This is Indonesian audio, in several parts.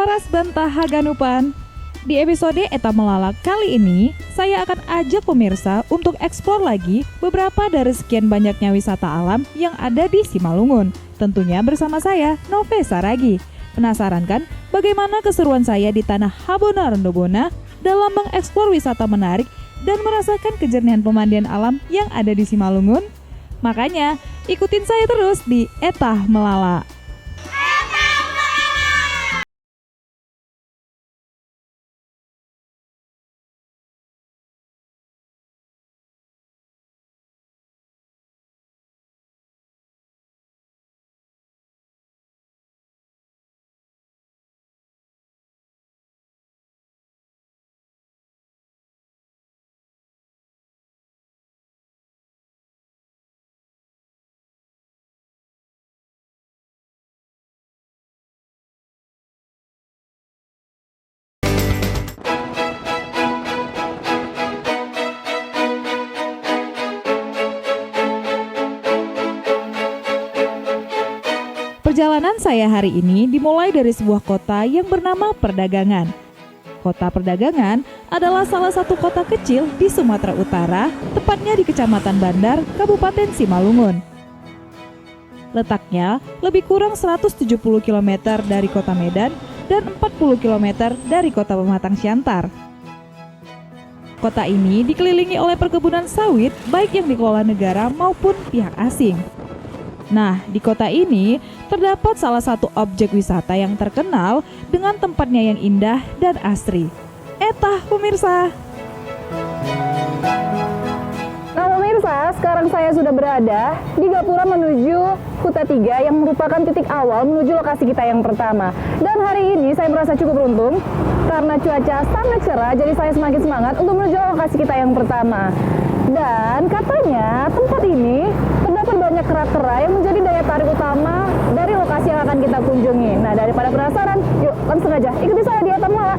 Waras Bantah Haganupan. Di episode Eta Melala kali ini, saya akan ajak pemirsa untuk eksplor lagi beberapa dari sekian banyaknya wisata alam yang ada di Simalungun. Tentunya bersama saya, Nove Saragi. Penasaran kan bagaimana keseruan saya di tanah Habona Rondobona dalam mengeksplor wisata menarik dan merasakan kejernihan pemandian alam yang ada di Simalungun? Makanya, ikutin saya terus di Eta Melala. Perjalanan saya hari ini dimulai dari sebuah kota yang bernama Perdagangan. Kota Perdagangan adalah salah satu kota kecil di Sumatera Utara, tepatnya di Kecamatan Bandar, Kabupaten Simalungun. Letaknya lebih kurang 170 km dari kota Medan dan 40 km dari kota Pematang Siantar. Kota ini dikelilingi oleh perkebunan sawit baik yang dikelola negara maupun pihak asing. Nah, di kota ini terdapat salah satu objek wisata yang terkenal dengan tempatnya yang indah dan asri. Etah pemirsa! Nah pemirsa, sekarang saya sudah berada di Gapura menuju Kuta 3 yang merupakan titik awal menuju lokasi kita yang pertama. Dan hari ini saya merasa cukup beruntung karena cuaca sangat cerah, jadi saya semakin semangat untuk menuju lokasi kita yang pertama. Dan katanya tempat ini terdapat banyak kera-kera yang menjadi daya tarik utama dari lokasi yang akan kita kunjungi. Nah, daripada penasaran, yuk langsung aja ikuti saya di Eta Melala.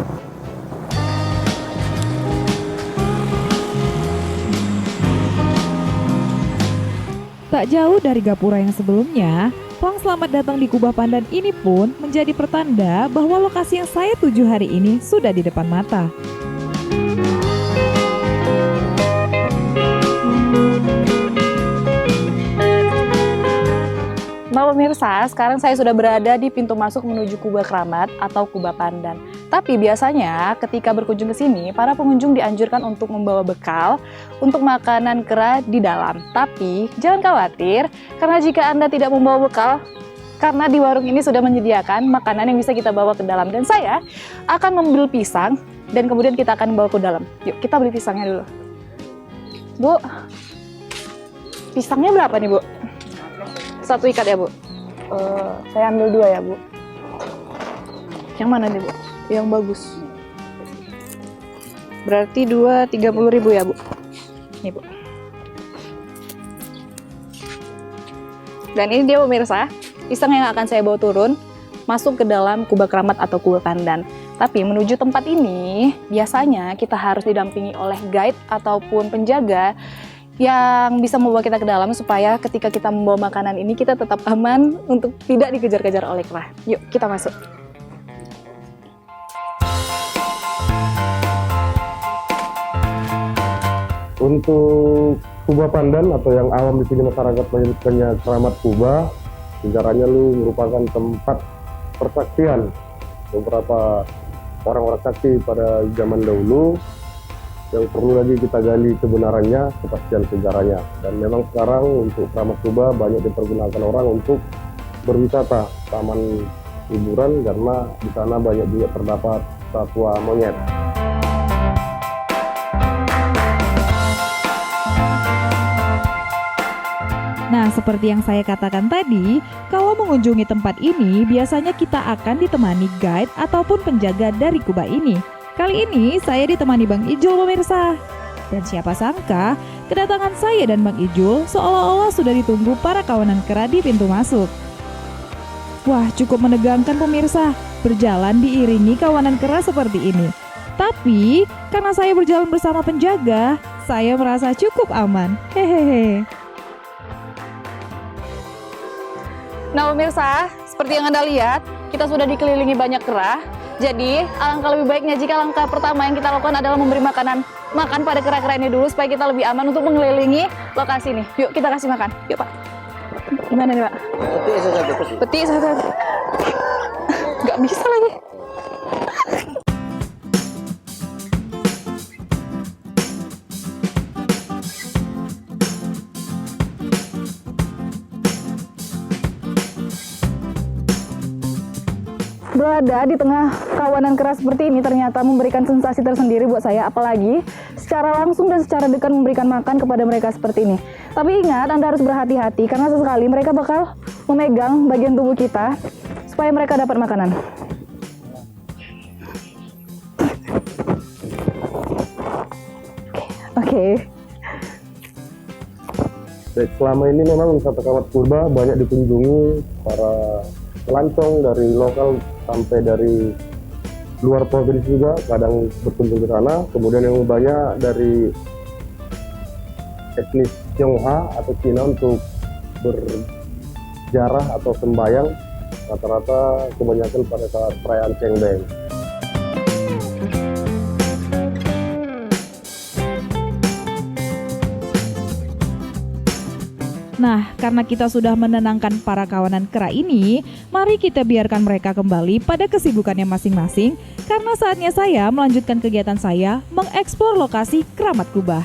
Tak jauh dari Gapura yang sebelumnya, Plang Selamat Datang di Kubah Pandan ini pun menjadi pertanda bahwa lokasi yang saya tuju hari ini sudah di depan mata. Nah pemirsa, sekarang saya sudah berada di pintu masuk menuju Kubah Keramat atau Kubah Pandan. Tapi biasanya ketika berkunjung ke sini, para pengunjung dianjurkan untuk membawa bekal untuk makanan kera di dalam. Tapi jangan khawatir, karena jika Anda tidak membawa bekal, karena di warung ini sudah menyediakan makanan yang bisa kita bawa ke dalam. Dan saya akan mengambil pisang dan kemudian kita akan bawa ke dalam. Yuk kita beli pisangnya dulu. Bu, pisangnya berapa nih Bu? Satu ikat ya Bu? Saya ambil 2 ya Bu. Yang mana nih Bu? Yang bagus. Berarti 2 30.000 ya Bu? Nih Bu. Dan ini dia pemirsa, pisang yang akan saya bawa turun masuk ke dalam Kubah Keramat atau Kubah Pandan. Tapi menuju tempat ini biasanya kita harus didampingi oleh guide ataupun penjaga yang bisa membawa kita ke dalam supaya ketika kita membawa makanan ini kita tetap aman untuk tidak dikejar-kejar oleh kera. Yuk kita masuk. Untuk Kubah Pandan atau yang awam di sini masyarakat menyebutkannya Keramat Kubah, sejarahnya merupakan tempat persaksian beberapa orang-orang saksi pada zaman dahulu yang perlu lagi kita gali kebenarannya, kepastian sejarahnya. Dan memang sekarang untuk Keramat Kubah banyak dipergunakan orang untuk berwisata, taman hiburan, karena di sana banyak juga terdapat satwa monyet. Nah, seperti yang saya katakan tadi, kalau mengunjungi tempat ini, biasanya kita akan ditemani guide ataupun penjaga dari kubah ini. Kali ini saya ditemani Bang Ijul pemirsa. Dan siapa sangka, kedatangan saya dan Bang Ijul seolah-olah sudah ditunggu para kawanan kera di pintu masuk. Wah, cukup menegangkan pemirsa, berjalan diiringi kawanan kera seperti ini. Tapi, karena saya berjalan bersama penjaga, saya merasa cukup aman. Hehehe. Nah pemirsa, seperti yang Anda lihat, kita sudah dikelilingi banyak kera. Jadi, alangkah lebih baiknya jika langkah pertama yang kita lakukan adalah memberi makan pada kera-kera ini dulu supaya kita lebih aman untuk mengelilingi lokasi ini. Yuk, kita kasih makan. Yuk, Pak. Gimana nih, Pak? Peti satu. Gak bisa lagi. Berada di tengah kawanan kera seperti ini ternyata memberikan sensasi tersendiri buat saya, apalagi secara langsung dan secara dekat memberikan makan kepada mereka seperti ini. Tapi ingat, Anda harus berhati-hati karena sesekali mereka bakal memegang bagian tubuh kita supaya mereka dapat makanan. Oke. Baik, selama ini memang wisata Keramat Purba banyak dikunjungi para pelancong dari lokal sampai dari luar provinsi juga kadang berkunjung ke sana. Kemudian yang banyak dari etnis Tionghoa atau Cina untuk berziarah atau sembahyang, rata-rata kebanyakan pada saat perayaan Cengbeng. Nah, karena kita sudah menenangkan para kawanan kera ini, mari kita biarkan mereka kembali pada kesibukannya masing-masing, karena saatnya saya melanjutkan kegiatan saya mengeksplor lokasi Keramat Kubah.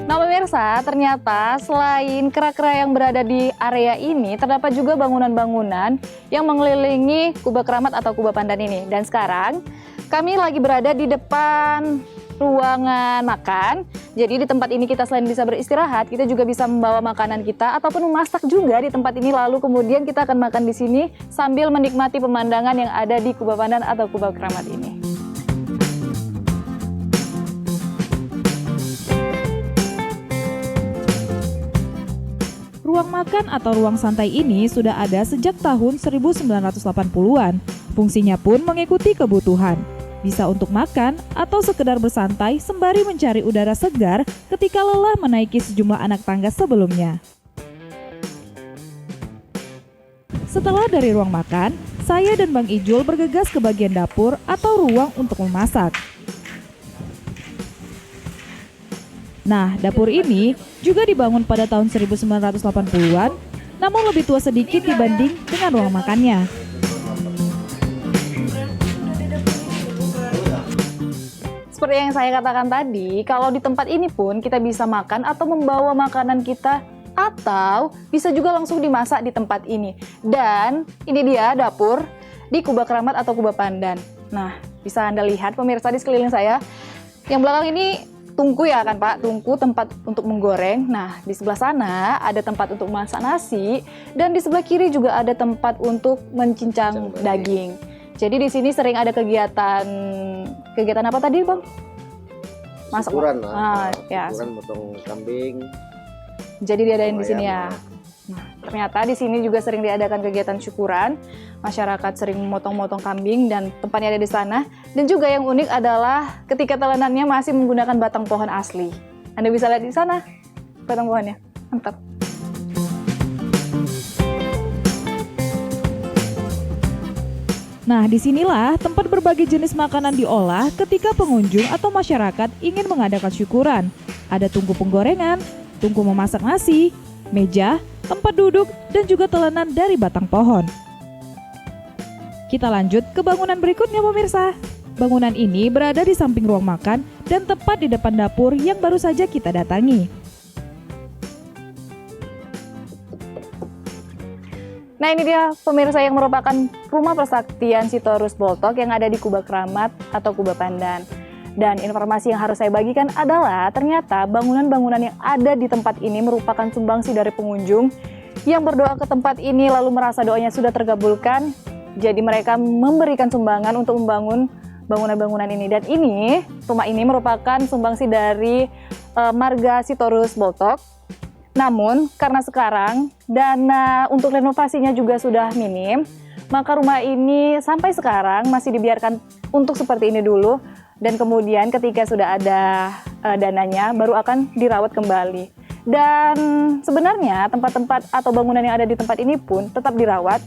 Nah pemirsa, ternyata selain kera-kera yang berada di area ini, terdapat juga bangunan-bangunan yang mengelilingi Kubah Keramat atau Kubah Pandan ini. Dan sekarang kami lagi berada di depan ruangan makan. Jadi di tempat ini kita selain bisa beristirahat, kita juga bisa membawa makanan kita ataupun memasak juga di tempat ini. Lalu kemudian kita akan makan di sini sambil menikmati pemandangan yang ada di Kubah Pandan atau Kubah Keramat ini. Ruang makan atau ruang santai ini sudah ada sejak tahun 1980-an. Fungsinya pun mengikuti kebutuhan. Bisa untuk makan atau sekedar bersantai sembari mencari udara segar ketika lelah menaiki sejumlah anak tangga sebelumnya. Setelah dari ruang makan, saya dan Bang Ijul bergegas ke bagian dapur atau ruang untuk memasak. Nah, dapur ini juga dibangun pada tahun 1980-an, namun lebih tua sedikit dibanding dengan ruang makannya. Seperti yang saya katakan tadi, kalau di tempat ini pun kita bisa makan atau membawa makanan kita, atau bisa juga langsung dimasak di tempat ini. Dan ini dia dapur di Kubah Keramat atau Kubah Pandan. Nah, bisa Anda lihat pemirsa di sekeliling saya. Yang belakang ini tungku ya kan Pak, tungku tempat untuk menggoreng. Nah, di sebelah sana ada tempat untuk masak nasi, dan di sebelah kiri juga ada tempat untuk mencincang daging. Jadi di sini sering ada kegiatan apa tadi Bang? Masak syukuran lah, ya. syukuran potong kambing. Jadi diadain di sini ya. Nah, ternyata di sini juga sering diadakan kegiatan syukuran. Masyarakat sering memotong-motong kambing dan tempatnya ada di sana. Dan juga yang unik adalah ketika telanannya masih menggunakan batang pohon asli. Anda bisa lihat di sana batang pohonnya. Mantap. Nah, disinilah tempat berbagai jenis makanan diolah ketika pengunjung atau masyarakat ingin mengadakan syukuran. Ada tungku penggorengan, tungku memasak nasi, meja, tempat duduk, dan juga telanan dari batang pohon. Kita lanjut ke bangunan berikutnya pemirsa. Bangunan ini berada di samping ruang makan dan tepat di depan dapur yang baru saja kita datangi. Nah ini dia pemirsa yang merupakan rumah persaktian Sitorus Boltok yang ada di Kubah Keramat atau Kubah Pandan. Dan informasi yang harus saya bagikan adalah ternyata bangunan-bangunan yang ada di tempat ini merupakan sumbangsi dari pengunjung yang berdoa ke tempat ini lalu merasa doanya sudah terkabulkan. Jadi mereka memberikan sumbangan untuk membangun bangunan-bangunan ini. Dan ini, rumah ini merupakan sumbangsi dari marga Sitorus Boltok. Namun, karena sekarang dana untuk renovasinya juga sudah minim, maka rumah ini sampai sekarang masih dibiarkan untuk seperti ini dulu. Dan kemudian ketika sudah ada dananya, baru akan dirawat kembali. Dan sebenarnya tempat-tempat atau bangunan yang ada di tempat ini pun tetap dirawat.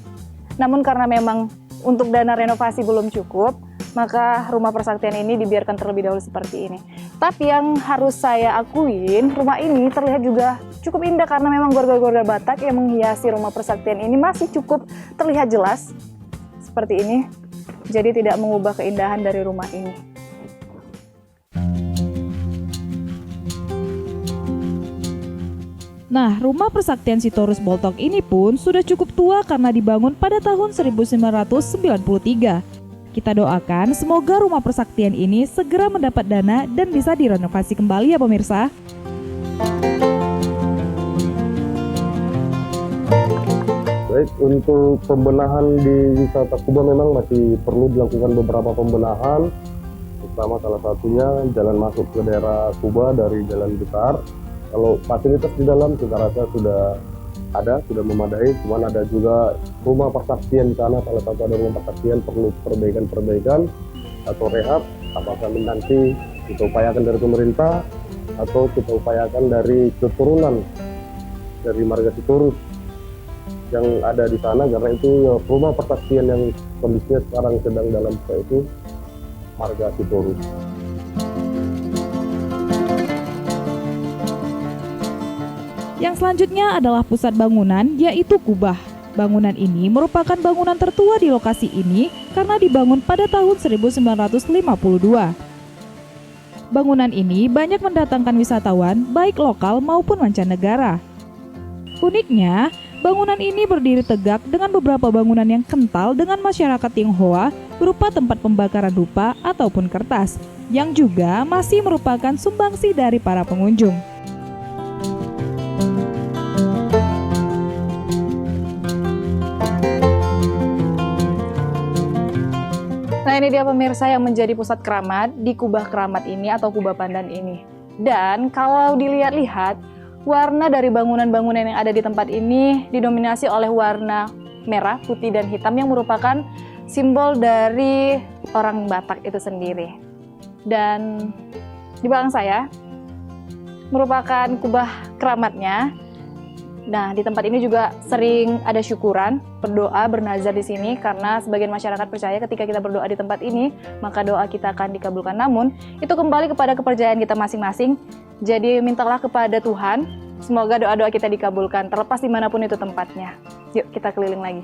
Namun karena memang untuk dana renovasi belum cukup, maka rumah persaktian ini dibiarkan terlebih dahulu seperti ini. Tapi yang harus saya akuin, rumah ini terlihat juga cukup indah karena memang gorga-gorga Batak yang menghiasi rumah persaktian ini masih cukup terlihat jelas seperti ini. Jadi tidak mengubah keindahan dari rumah ini. Nah, rumah persaktian Sitorus Boltok ini pun sudah cukup tua karena dibangun pada tahun 1993. Kita doakan semoga rumah persaktian ini segera mendapat dana dan bisa direnovasi kembali ya pemirsa. Baik, untuk pembenahan di wisata Kuba memang masih perlu dilakukan beberapa pembenahan. Pertama salah satunya jalan masuk ke daerah Kuba dari jalan besar. Kalau fasilitas di dalam saya rasa sudah ada, sudah memadai. Cuman ada juga rumah persaktian di sana, salah satu ada rumah persaktian perlu perbaikan atau rehab. Apakah nanti kita upayakan dari pemerintah atau kita upayakan dari keturunan dari marga Sitorus yang ada di sana, karena itu rumah persaktian yang kondisinya sekarang sedang dalam itu marga Sitorus. Yang selanjutnya adalah pusat bangunan, yaitu kubah. Bangunan ini merupakan bangunan tertua di lokasi ini karena dibangun pada tahun 1952. Bangunan ini banyak mendatangkan wisatawan baik lokal maupun mancanegara. Uniknya, bangunan ini berdiri tegak dengan beberapa bangunan yang kental dengan masyarakat Tionghoa berupa tempat pembakaran dupa ataupun kertas, yang juga masih merupakan sumbangsi dari para pengunjung. Nah, ini dia pemirsa yang menjadi pusat keramat di Kubah Keramat ini atau Kubah Pandan ini. Dan kalau dilihat-lihat, warna dari bangunan-bangunan yang ada di tempat ini didominasi oleh warna merah, putih, dan hitam yang merupakan simbol dari orang Batak itu sendiri. Dan di belakang saya merupakan kubah keramatnya. Nah, di tempat ini juga sering ada syukuran, berdoa, bernazar di sini karena sebagian masyarakat percaya ketika kita berdoa di tempat ini, maka doa kita akan dikabulkan. Namun, itu kembali kepada kepercayaan kita masing-masing. Jadi, mintalah kepada Tuhan, semoga doa-doa kita dikabulkan, terlepas dimanapun itu tempatnya. Yuk, kita keliling lagi.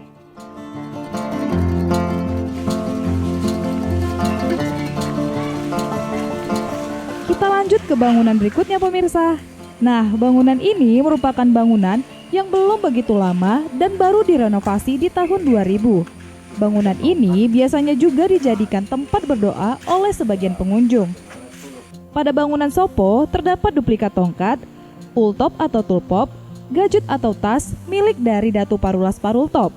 Kita lanjut ke bangunan berikutnya pemirsa. Nah, bangunan ini merupakan bangunan yang belum begitu lama dan baru direnovasi di tahun 2000. Bangunan ini biasanya juga dijadikan tempat berdoa oleh sebagian pengunjung. Pada bangunan Sopo terdapat duplikat tongkat, ultop atau tulpop, gajut atau tas milik dari Datu Parulas Parultop.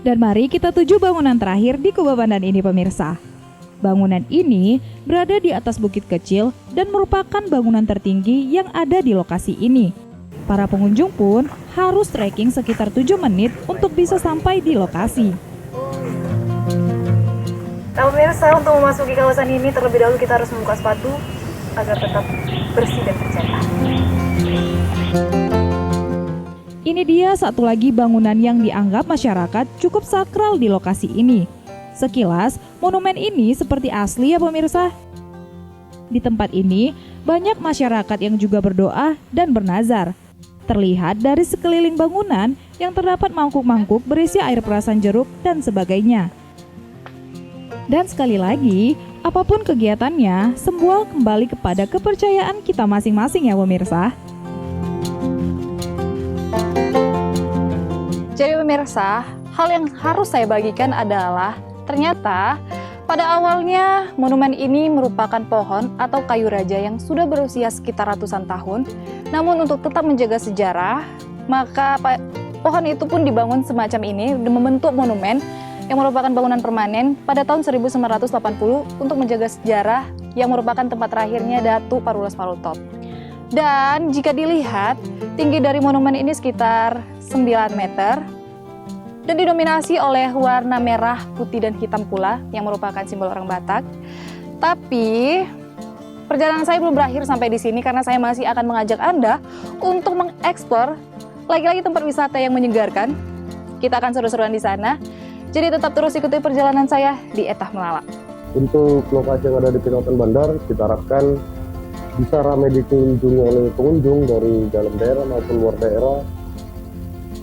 Dan mari kita tuju bangunan terakhir di Kubah Pandan ini pemirsa. Bangunan ini berada di atas bukit kecil dan merupakan bangunan tertinggi yang ada di lokasi ini. Para pengunjung pun harus trekking sekitar 7 menit untuk bisa sampai di lokasi. Nah, pemirsa, untuk memasuki kawasan ini terlebih dahulu kita harus membuka sepatu agar tetap bersih dan terjaga. Ini dia satu lagi bangunan yang dianggap masyarakat cukup sakral di lokasi ini. Sekilas, monumen ini seperti asli ya pemirsa. Di tempat ini, banyak masyarakat yang juga berdoa dan bernazar. Terlihat dari sekeliling bangunan yang terdapat mangkuk-mangkuk berisi air perasan jeruk dan sebagainya. Dan sekali lagi, apapun kegiatannya, semua kembali kepada kepercayaan kita masing-masing ya pemirsa. Jadi pemirsa, hal yang harus saya bagikan adalah ternyata pada awalnya monumen ini merupakan pohon atau kayu raja yang sudah berusia sekitar ratusan tahun. Namun untuk tetap menjaga sejarah, maka pohon itu pun dibangun semacam ini dan membentuk monumen yang merupakan bangunan permanen pada tahun 1980 untuk menjaga sejarah yang merupakan tempat terakhirnya Datu Parulas Parultop. Dan jika dilihat, tinggi dari monumen ini sekitar 9 meter dan didominasi oleh warna merah, putih, dan hitam pula yang merupakan simbol orang Batak. Tapi perjalanan saya belum berakhir sampai di sini karena saya masih akan mengajak Anda untuk mengeksplor lagi-lagi tempat wisata yang menyegarkan. Kita akan seru-seruan di sana. Jadi tetap terus ikuti perjalanan saya di Etah Melala. Untuk lokasi yang ada di Pinautan Bandar, kita harapkan bisa ramai dikunjungi oleh pengunjung dari dalam daerah maupun luar daerah,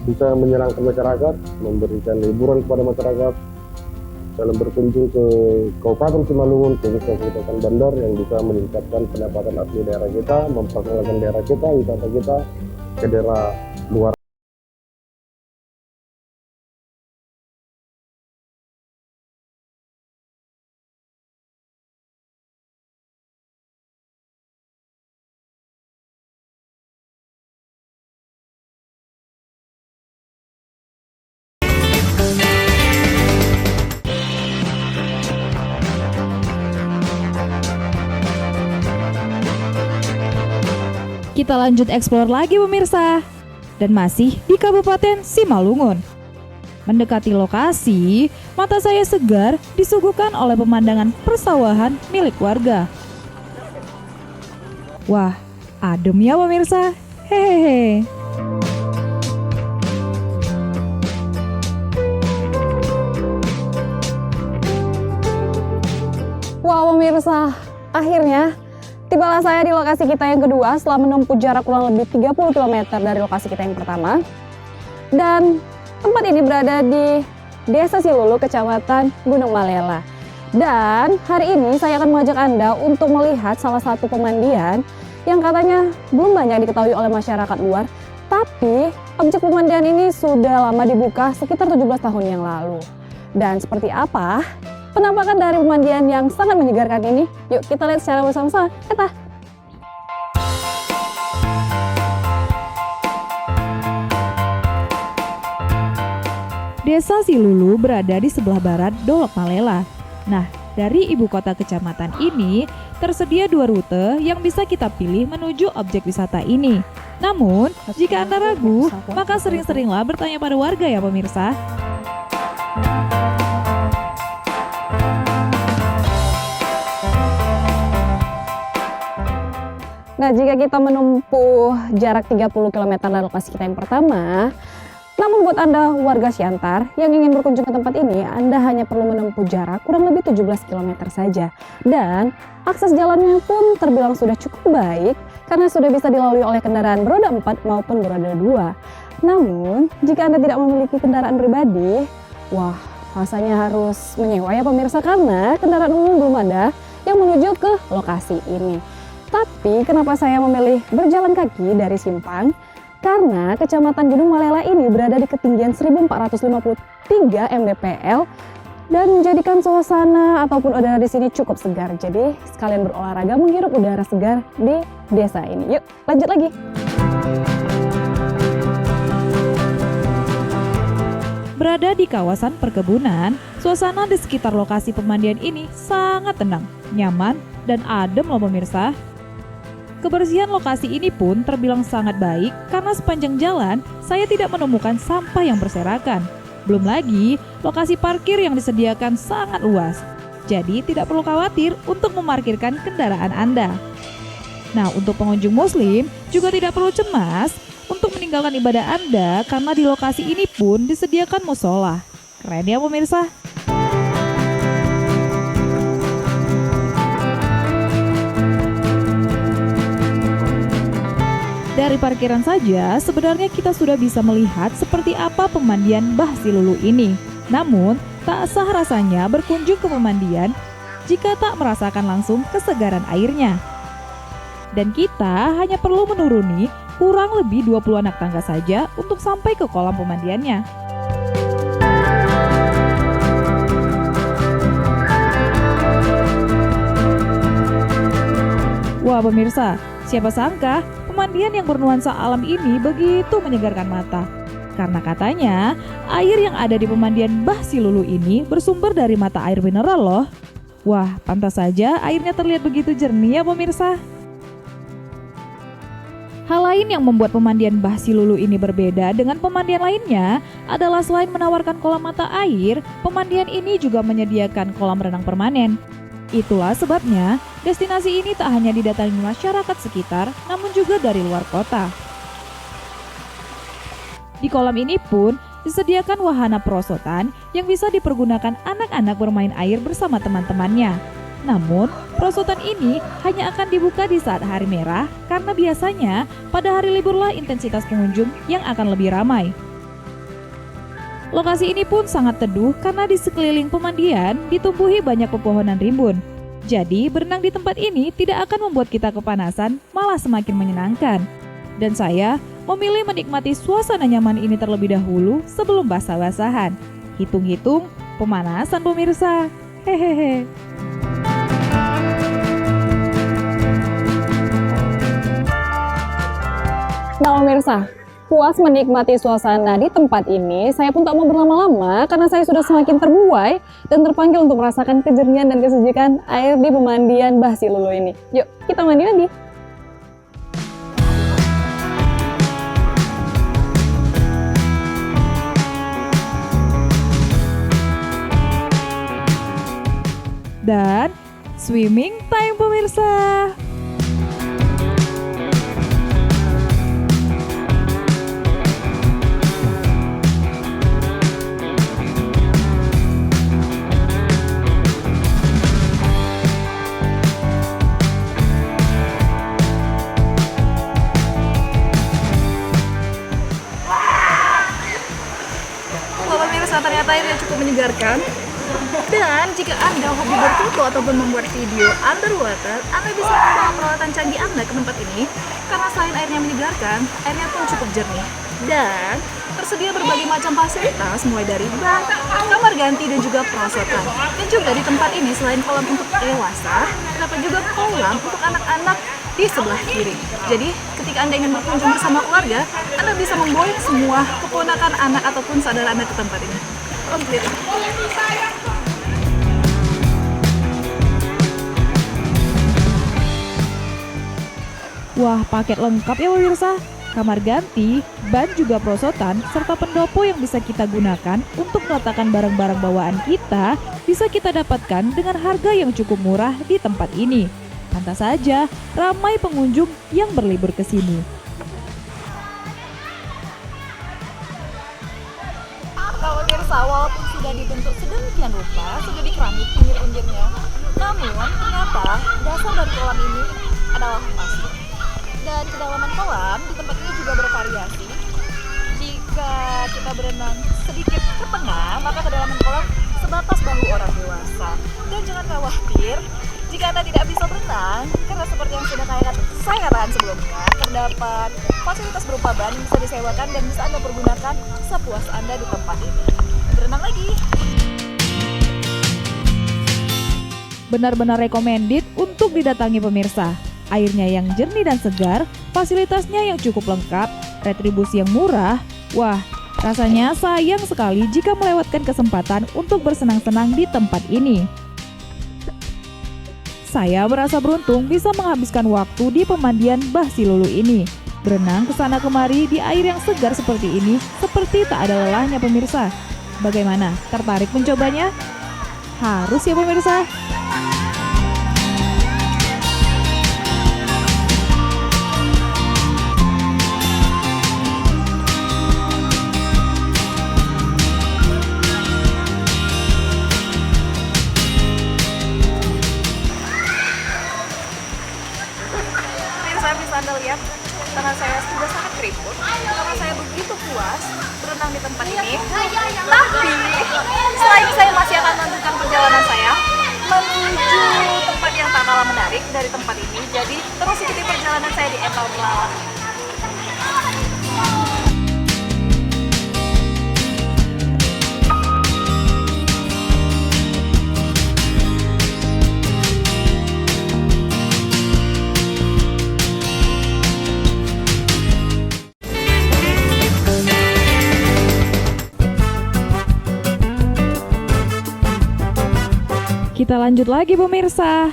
bisa menyenangkan masyarakat, memberikan hiburan kepada masyarakat dalam berkunjung ke Kabupaten Simalungun, khususnya Kabupaten Bandar, yang bisa meningkatkan pendapatan asli daerah kita, memperkenalkan daerah kita, wisata kita ke daerah luar. Kita lanjut eksplor lagi pemirsa. Dan masih di Kabupaten Simalungun. Mendekati lokasi, mata saya segar disuguhkan oleh pemandangan persawahan milik warga. Wah, adem ya pemirsa. Hehehe. Wow pemirsa, akhirnya tibalah saya di lokasi kita yang kedua setelah menempuh jarak kurang lebih 30 km dari lokasi kita yang pertama. Dan tempat ini berada di Desa Silulu, Kecamatan Gunung Malela. Dan hari ini saya akan mengajak Anda untuk melihat salah satu pemandian yang katanya belum banyak diketahui oleh masyarakat luar. Tapi objek pemandian ini sudah lama dibuka, sekitar 17 tahun yang lalu. Dan seperti apa penampakan dari pemandian yang sangat menyegarkan ini? Yuk kita lihat secara bersama-sama. Etah. Desa Silulu berada di sebelah barat Dolok Malela. Nah, dari ibu kota kecamatan ini tersedia 2 rute yang bisa kita pilih menuju objek wisata ini. Namun, jika Anda ragu, maka sering-seringlah bertanya pada warga ya pemirsa. Nah, jika kita menempuh jarak 30 km dari lokasi kita yang pertama, namun buat Anda warga Siantar yang ingin berkunjung ke tempat ini, Anda hanya perlu menempuh jarak kurang lebih 17 km saja. Dan akses jalannya pun terbilang sudah cukup baik karena sudah bisa dilalui oleh kendaraan beroda 4 maupun beroda 2. Namun, jika Anda tidak memiliki kendaraan pribadi, wah, rasanya harus menyewa ya pemirsa, karena kendaraan umum belum ada yang menuju ke lokasi ini. Tapi kenapa saya memilih berjalan kaki dari Simpang? Karena Kecamatan Gunung Malela ini berada di ketinggian 1453 mdpl dan menjadikan suasana ataupun udara di sini cukup segar. Jadi sekalian berolahraga menghirup udara segar di desa ini. Yuk lanjut lagi. Berada di kawasan perkebunan, suasana di sekitar lokasi pemandian ini sangat tenang, nyaman, dan adem loh pemirsa. Kebersihan lokasi ini pun terbilang sangat baik karena sepanjang jalan saya tidak menemukan sampah yang berserakan. Belum lagi, lokasi parkir yang disediakan sangat luas. Jadi tidak perlu khawatir untuk memarkirkan kendaraan Anda. Nah, untuk pengunjung muslim juga tidak perlu cemas untuk meninggalkan ibadah Anda karena di lokasi ini pun disediakan musola. Keren ya pemirsa? Dari parkiran saja, sebenarnya kita sudah bisa melihat seperti apa pemandian Mbah Silulu ini. Namun, tak sah rasanya berkunjung ke pemandian jika tak merasakan langsung kesegaran airnya. Dan kita hanya perlu menuruni kurang lebih 20 anak tangga saja untuk sampai ke kolam pemandiannya. Wah pemirsa, siapa sangka pemandian yang bernuansa alam ini begitu menyegarkan mata. Karena katanya, air yang ada di pemandian Mbah Silulu ini bersumber dari mata air mineral loh. Wah, pantas saja airnya terlihat begitu jernih ya pemirsa. Hal lain yang membuat pemandian Mbah Silulu ini berbeda dengan pemandian lainnya adalah selain menawarkan kolam mata air, pemandian ini juga menyediakan kolam renang permanen. Itulah sebabnya Destinasi ini tak hanya didatangi masyarakat sekitar, namun juga dari luar kota. Di kolam ini pun disediakan wahana perosotan yang bisa dipergunakan anak-anak bermain air bersama teman-temannya. Namun, perosotan ini hanya akan dibuka di saat hari merah karena biasanya pada hari liburlah intensitas pengunjung yang akan lebih ramai. Lokasi ini pun sangat teduh karena di sekeliling pemandian ditumbuhi banyak pepohonan rimbun. Jadi, berenang di tempat ini tidak akan membuat kita kepanasan, malah semakin menyenangkan. Dan saya memilih menikmati suasana nyaman ini terlebih dahulu sebelum basah-basahan. Hitung-hitung pemanasan pemirsa. Hehehe. Nah pemirsa, puas menikmati suasana di tempat ini, saya pun tak mau berlama-lama karena saya sudah semakin terbuai dan terpanggil untuk merasakan kejernihan dan kesejukan air di pemandian Bah Silulu ini. Yuk, kita mandi lagi. Dan swimming time pemirsa. Pemirsa, ternyata airnya cukup menyegarkan. Dan jika Anda hobi berfoto ataupun membuat video underwater, Anda bisa membawa peralatan canggih Anda ke tempat ini karena selain airnya menyegarkan, airnya pun cukup jernih. Dan tersedia berbagai macam fasilitas mulai dari bar, kamar ganti dan juga perosotan. Dan juga di tempat ini selain kolam untuk dewasa, terdapat juga kolam untuk anak-anak di sebelah kiri. Jadi ketika Anda ingin berkunjung bersama keluarga, Anda bisa membawa semua keponakan anak ataupun saudara Anda ke tempat ini. Komplit. Wah, paket lengkap ya pemirsa. Kamar ganti, ban juga perosotan, serta pendopo yang bisa kita gunakan untuk meletakkan barang-barang bawaan kita bisa kita dapatkan dengan harga yang cukup murah di tempat ini. Pantas saja ramai pengunjung yang berlibur ke sini. Kalau pemirsa, walaupun sudah dibentuk sedemikian rupa, sudah dikeramik pinggir-pinggirnya, namun ternyata dasar dari kolam ini adalah pasir. Dan kedalaman kolam di tempat ini juga bervariasi. Jika kita berenang sedikit ke tengah, maka kedalaman kolam sebatas bahu orang dewasa. Dan jangan khawatir jika Anda tidak bisa berenang, karena seperti yang sudah saya katakan sebelumnya, terdapat fasilitas berupa ban yang bisa disewakan dan bisa Anda pergunakan sepuas Anda di tempat ini. Berenang lagi. Benar-benar recommended untuk didatangi pemirsa. Airnya yang jernih dan segar, fasilitasnya yang cukup lengkap, retribusi yang murah. Wah, rasanya sayang sekali jika melewatkan kesempatan untuk bersenang-senang di tempat ini. Saya merasa beruntung bisa menghabiskan waktu di pemandian Bah Silulu ini. Berenang ke sana kemari di air yang segar seperti ini, seperti tak ada lelahnya pemirsa. Bagaimana? Tertarik mencobanya? Harus ya pemirsa. Bisa Anda lihat tangan saya sudah sangat keriput karena saya begitu puas berenang di tempat ini. Tapi selain saya masih akan melanjutkan perjalanan saya menuju tempat yang tak kalah menarik dari tempat ini. Jadi terus ikuti perjalanan saya di Epal Pelawak. Kita lanjut lagi pemirsa.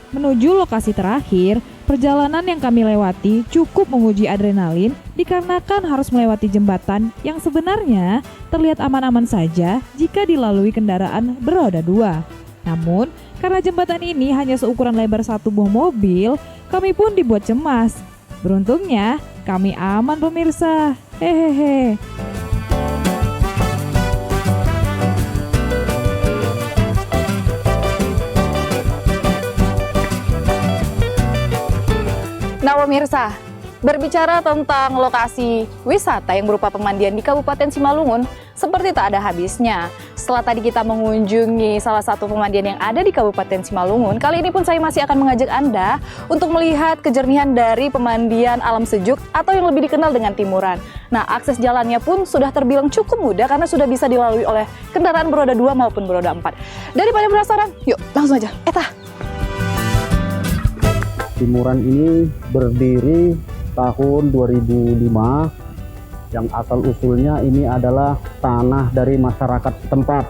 Menuju lokasi terakhir, perjalanan yang kami lewati cukup menguji adrenalin dikarenakan harus melewati jembatan yang sebenarnya terlihat aman-aman saja jika dilalui kendaraan beroda dua. Namun, karena jembatan ini hanya seukuran lebar satu buah mobil, kami pun dibuat cemas. Beruntungnya, kami aman pemirsa. Hehehe. Nah pemirsa, berbicara tentang lokasi wisata yang berupa pemandian di Kabupaten Simalungun, seperti tak ada habisnya. Setelah tadi kita mengunjungi salah satu pemandian yang ada di Kabupaten Simalungun, kali ini pun saya masih akan mengajak Anda untuk melihat kejernihan dari pemandian alam sejuk atau yang lebih dikenal dengan timuran. Nah, akses jalannya pun sudah terbilang cukup mudah karena sudah bisa dilalui oleh kendaraan beroda 2 maupun beroda 4. Daripada penasaran, yuk langsung aja. Timuran ini berdiri tahun 2005, yang asal-usulnya ini adalah tanah dari masyarakat setempat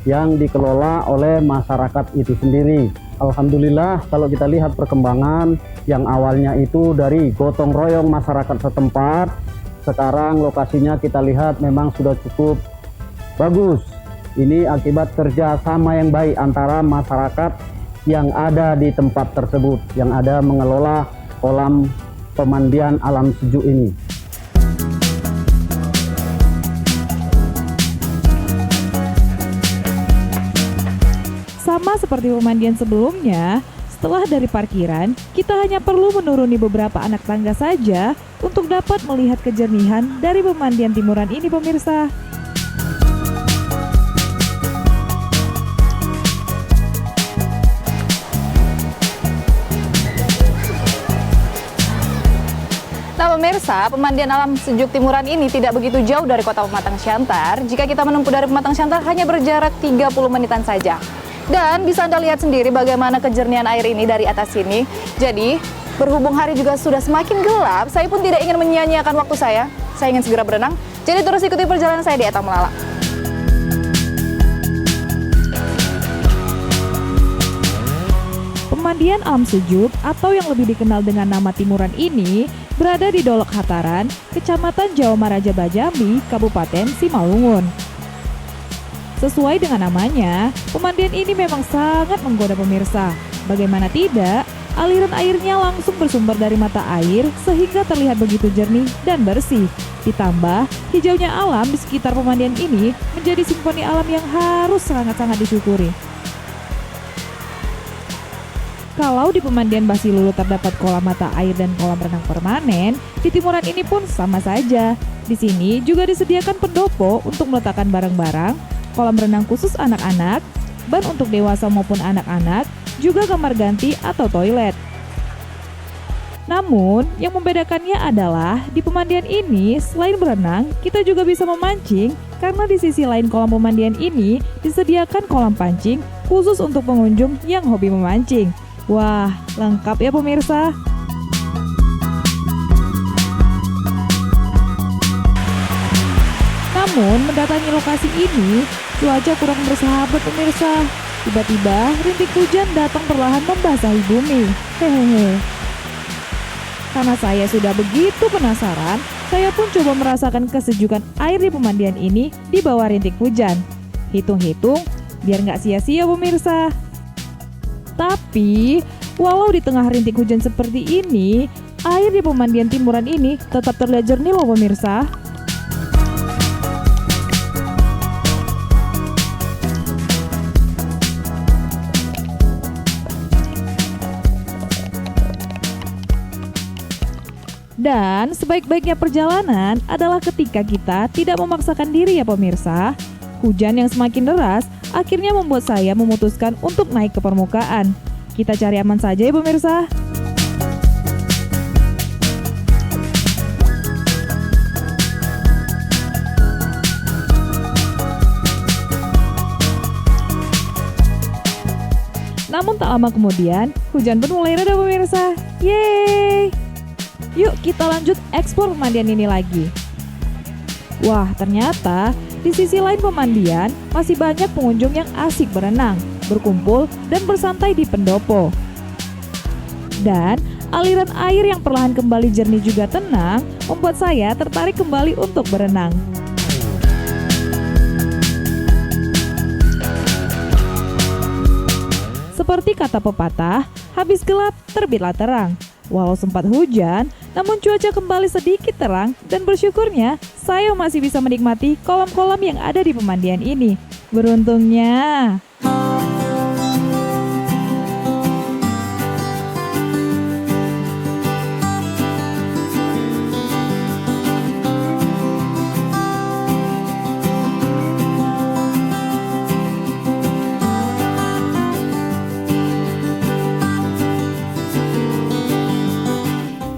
yang dikelola oleh masyarakat itu sendiri. Alhamdulillah, kalau kita lihat perkembangan yang awalnya itu dari gotong royong masyarakat setempat, sekarang lokasinya kita lihat memang sudah cukup bagus. Ini akibat kerjasama yang baik antara masyarakat yang ada di tempat tersebut, yang ada mengelola kolam pemandian alam sejuk ini. Sama seperti pemandian sebelumnya, setelah dari parkiran, kita hanya perlu menuruni beberapa anak tangga saja untuk dapat melihat kejernihan dari pemandian timuran ini pemirsa. Nah pemirsa, pemandian alam sejuk timuran ini tidak begitu jauh dari kota Pematang Siantar. Jika kita menempuh dari Pematang Siantar hanya berjarak 30 menitan saja. Dan bisa Anda lihat sendiri bagaimana kejernihan air ini dari atas sini. Jadi, berhubung hari juga sudah semakin gelap, saya pun tidak ingin menyia-nyiakan waktu saya. Saya ingin segera berenang. Jadi terus ikuti perjalanan saya di Eta Melala. Pemandian alam sejuk atau yang lebih dikenal dengan nama timuran ini berada di Dolok Hataran, Kecamatan Jawa Maraja Bajambi, Kabupaten Simalungun. Sesuai dengan namanya, pemandian ini memang sangat menggoda pemirsa. Bagaimana tidak, aliran airnya langsung bersumber dari mata air sehingga terlihat begitu jernih dan bersih. Ditambah, hijaunya alam di sekitar pemandian ini menjadi simfoni alam yang harus sangat-sangat disyukuri. Kalau di pemandian Basilulu terdapat kolam mata air dan kolam renang permanen, di timuran ini pun sama saja. Di sini juga disediakan pendopo untuk meletakkan barang-barang, kolam renang khusus anak-anak, ban untuk dewasa maupun anak-anak, juga kamar ganti atau toilet. Namun, yang membedakannya adalah di pemandian ini selain berenang, kita juga bisa memancing karena di sisi lain kolam pemandian ini disediakan kolam pancing khusus untuk pengunjung yang hobi memancing. Wah, lengkap ya pemirsa. Namun, mendatangi lokasi ini, cuaca kurang bersahabat pemirsa. Tiba-tiba, rintik hujan datang perlahan membasahi bumi. Hehehe. Karena saya sudah begitu penasaran, saya pun coba merasakan kesejukan air di pemandian ini di bawah rintik hujan. Hitung-hitung, biar nggak sia-sia pemirsa. Tapi, walau di tengah rintik hujan seperti ini, air di pemandian timuran ini tetap terlihat jernih loh pemirsa. Dan sebaik-baiknya perjalanan adalah ketika kita tidak memaksakan diri ya pemirsa. Hujan yang semakin deras akhirnya membuat saya memutuskan untuk naik ke permukaan. Kita cari aman saja ya pemirsa. Namun tak lama kemudian, hujan pun mulai reda pemirsa. Yeay! Yuk kita lanjut eksplor pemandian ini lagi. Wah, ternyata di sisi lain pemandian masih banyak pengunjung yang asik berenang, berkumpul, dan bersantai di pendopo. Dan aliran air yang perlahan kembali jernih juga tenang membuat saya tertarik kembali untuk berenang. Seperti kata pepatah, habis gelap terbitlah terang. Walau sempat hujan, namun cuaca kembali sedikit terang dan bersyukurnya saya masih bisa menikmati kolam-kolam yang ada di pemandian ini. Beruntungnya.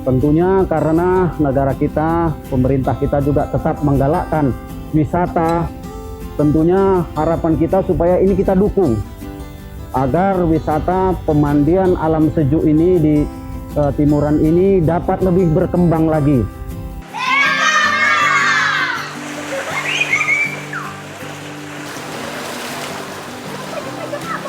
Tentunya karena negara kita, pemerintah kita juga tetap menggalakkan wisata. Tentunya harapan kita supaya ini kita dukung agar wisata pemandian alam sejuk ini di Timuran ini dapat lebih berkembang lagi.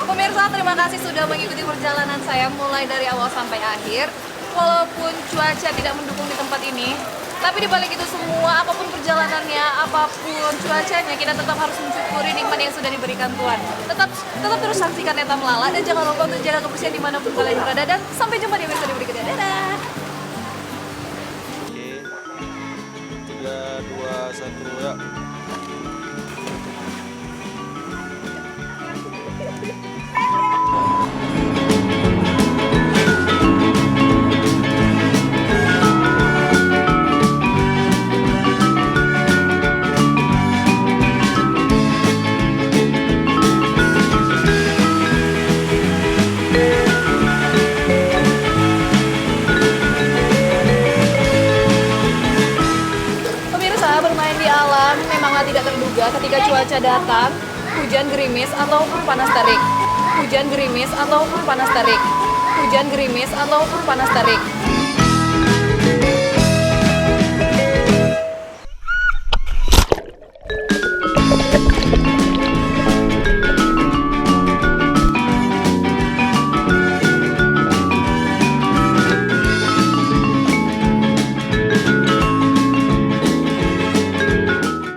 Pemirsa, terima kasih sudah mengikuti perjalanan saya mulai dari awal sampai akhir. Walaupun cuaca tidak mendukung di tempat ini, tapi dibalik itu semua, apapun perjalanannya, apapun cuacanya, kita tetap harus mensyukuri nikmat yang sudah diberikan Tuhan. Tetap terus saksikan Neta Melala dan jangan lupa untuk jaga kebersihan dimanapun kalian berada, dan sampai jumpa di episode berikutnya. Dadah! Oke, 3, 2, 1, ya. Bermain di alam memanglah tidak terduga ketika cuaca datang, hujan gerimis ataupun panas terik. Hujan gerimis ataupun panas terik. Hujan gerimis ataupun panas terik.